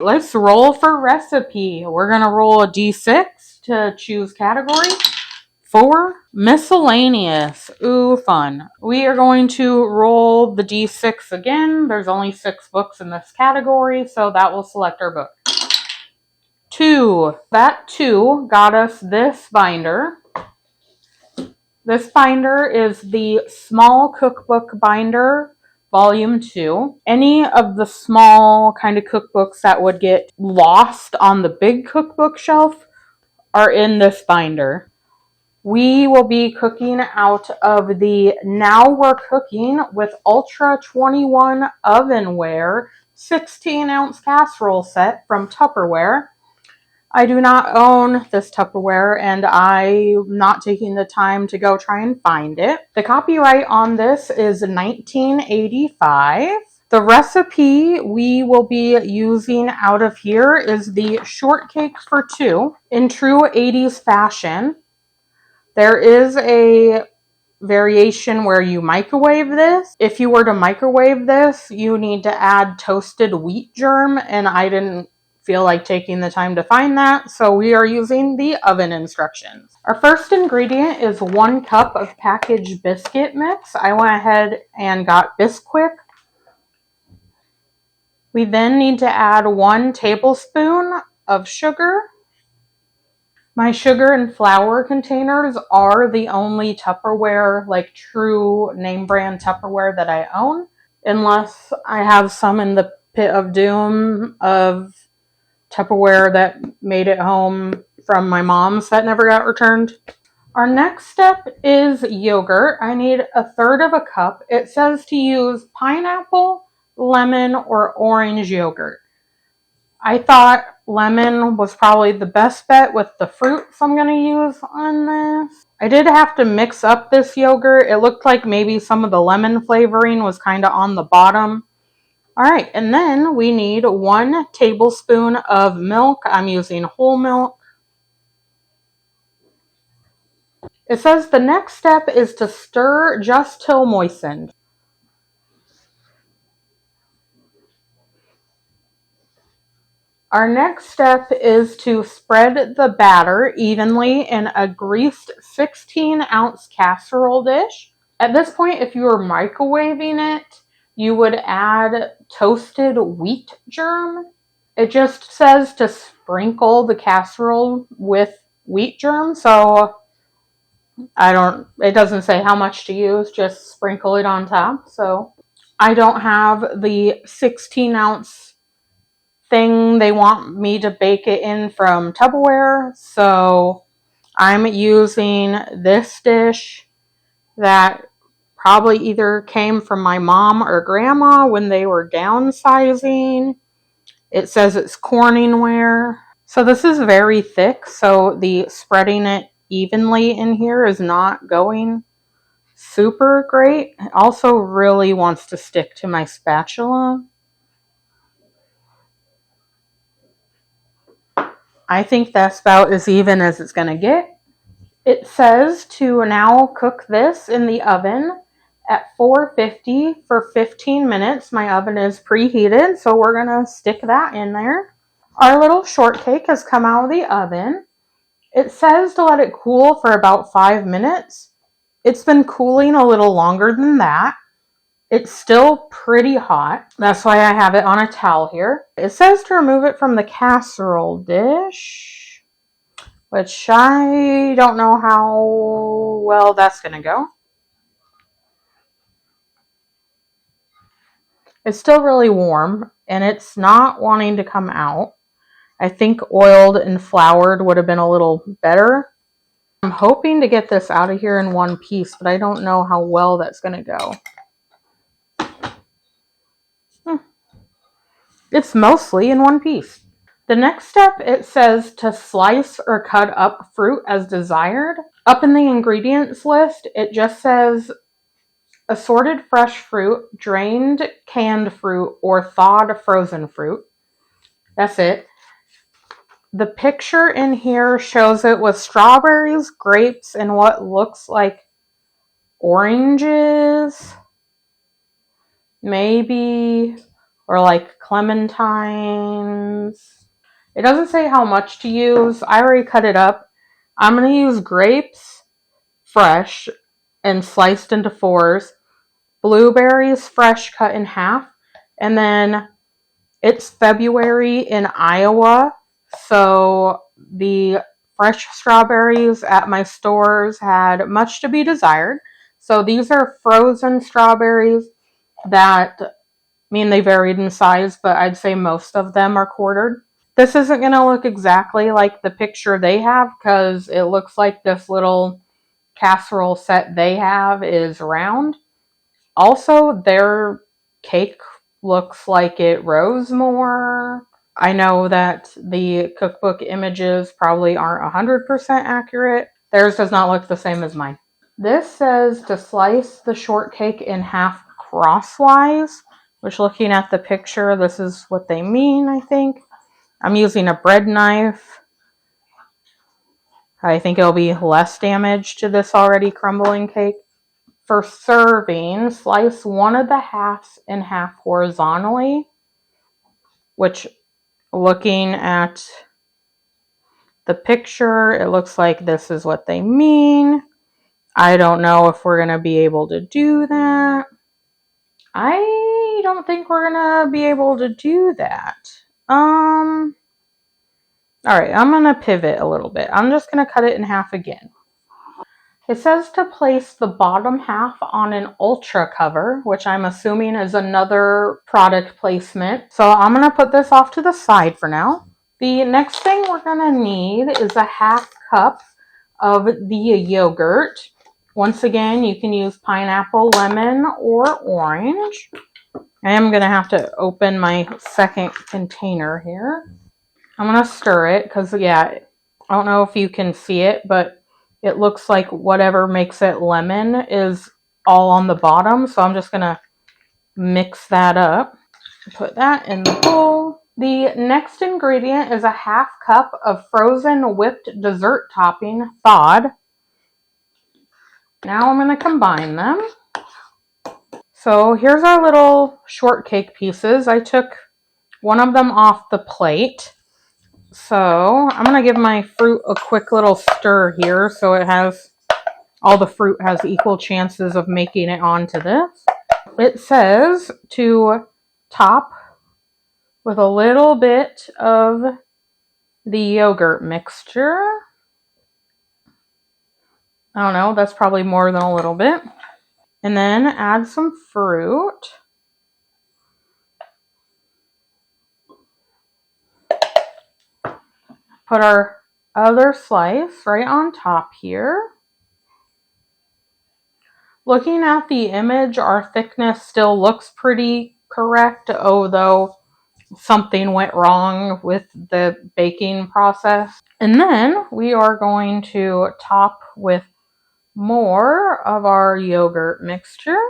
Let's roll for recipe. We're going to roll a D6 to choose category. 4, miscellaneous. Ooh, fun. We are going to roll the D6 again. There's only 6 books in this category, so that will select our book. 2. That 2 got us this binder. This binder is the Small Cookbook Binder, Volume 2. Any of the small kind of cookbooks that would get lost on the big cookbook shelf are in this binder. We will be cooking out of the Now We're Cooking with Ultra 21 Ovenware 16-ounce casserole set from Tupperware. I do not own this Tupperware, and I'm not taking the time to go try and find it. The copyright on this is 1985. The recipe we will be using out of here is the Shortcake-For-Two in true 80s fashion. There is a variation where you microwave this. If you were to microwave this, you need to add toasted wheat germ, and I didn't feel like taking the time to find that, so we are using the oven instructions. Our first ingredient is 1 cup of packaged biscuit mix. I went ahead and got Bisquick. We then need to add 1 tablespoon of sugar. My sugar and flour containers are the only Tupperware, like true name brand Tupperware that I own, unless I have some in the pit of doom of Tupperware that made it home from my mom's that never got returned. Our next step is yogurt. I need 1/3 cup. It says to use pineapple, lemon, or orange yogurt. I thought lemon was probably the best bet with the fruits I'm going to use on this. I did have to mix up this yogurt. It looked like maybe some of the lemon flavoring was kind of on the bottom. Alright, and then we need 1 tablespoon of milk. I'm using whole milk. It says the next step is to stir just till moistened. Our next step is to spread the batter evenly in a greased 16-ounce casserole dish. At this point, if you were microwaving it, you would add toasted wheat germ. It just says to sprinkle the casserole with wheat germ, so it doesn't say how much to use, just sprinkle it on top. So I don't have the 16-ounce thing they want me to bake it in from Tupperware, so I'm using this dish that probably either came from my mom or grandma when they were downsizing. It says it's Corningware. So this is very thick, so the spreading it evenly in here is not going super great. It also really wants to stick to my spatula. I think that's about as even as it's going to get. It says to now cook this in the oven at 450 for 15 minutes. My oven is preheated, so we're going to stick that in there. Our little shortcake has come out of the oven. It says to let it cool for about 5 minutes. It's been cooling a little longer than that. It's still pretty hot. That's why I have it on a towel here. It says to remove it from the casserole dish, which I don't know how well that's going to go. It's still really warm, and it's not wanting to come out. I think oiled and floured would have been a little better. I'm hoping to get this out of here in one piece, but I don't know how well that's going to go. It's mostly in one piece. The next step, it says to slice or cut up fruit as desired. Up in the ingredients list, it just says assorted fresh fruit, drained canned fruit, or thawed frozen fruit. That's it. The picture in here shows it with strawberries, grapes, and what looks like oranges. Maybe or like clementines. It doesn't say how much to use. I already cut it up. I'm going to use grapes fresh and sliced into fours, blueberries fresh cut in half, and then it's February in Iowa, so the fresh strawberries at my stores had much to be desired. So these are frozen strawberries that, I mean, they varied in size, but I'd say most of them are quartered. This isn't going to look exactly like the picture they have because it looks like this little casserole set they have is round. Also, their cake looks like it rose more. I know that the cookbook images probably aren't 100% accurate. Theirs does not look the same as mine. This says to slice the shortcake in half crosswise, which looking at the picture, this is what they mean, I think. I'm using a bread knife. I think it'll be less damage to this already crumbling cake. For serving, slice one of the halves in half horizontally, which looking at the picture, it looks like this is what they mean. I don't know if we're going to be able to do that. I don't think we're going to be able to do that. All right, I'm going to pivot a little bit. I'm just going to cut it in half again. It says to place the bottom half on an ultra cover, which I'm assuming is another product placement. So I'm going to put this off to the side for now. The next thing we're going to need is a half cup of the yogurt. Once again, you can use pineapple, lemon, or orange. I am going to have to open my second container here. I'm going to stir it because, yeah, I don't know if you can see it, but it looks like whatever makes it lemon is all on the bottom. So I'm just going to mix that up. Put that in the bowl. The next ingredient is a half cup of frozen whipped dessert topping, thawed. Now I'm going to combine them. So here's our little shortcake pieces. I took one of them off the plate. So I'm going to give my fruit a quick little stir here so it has, all the fruit has equal chances of making it onto this. It says to top with a little bit of the yogurt mixture. I don't know, that's probably more than a little bit. And then add some fruit. Put our other slice right on top here. Looking at the image, our thickness still looks pretty correct, although something went wrong with the baking process. And then we are going to top with more of our yogurt mixture.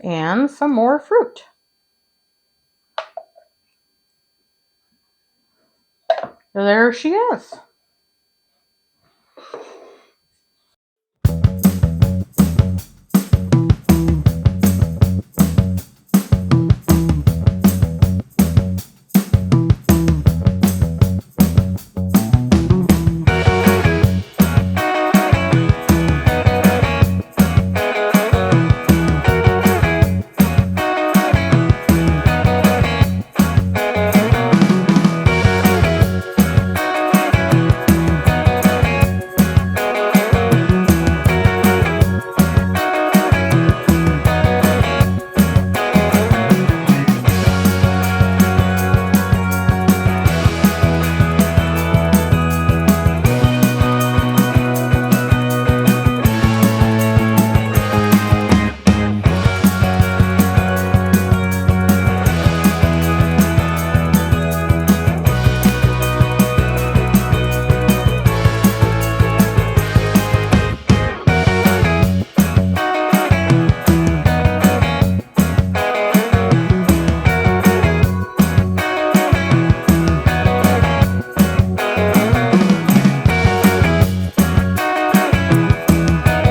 And some more fruit. There she is.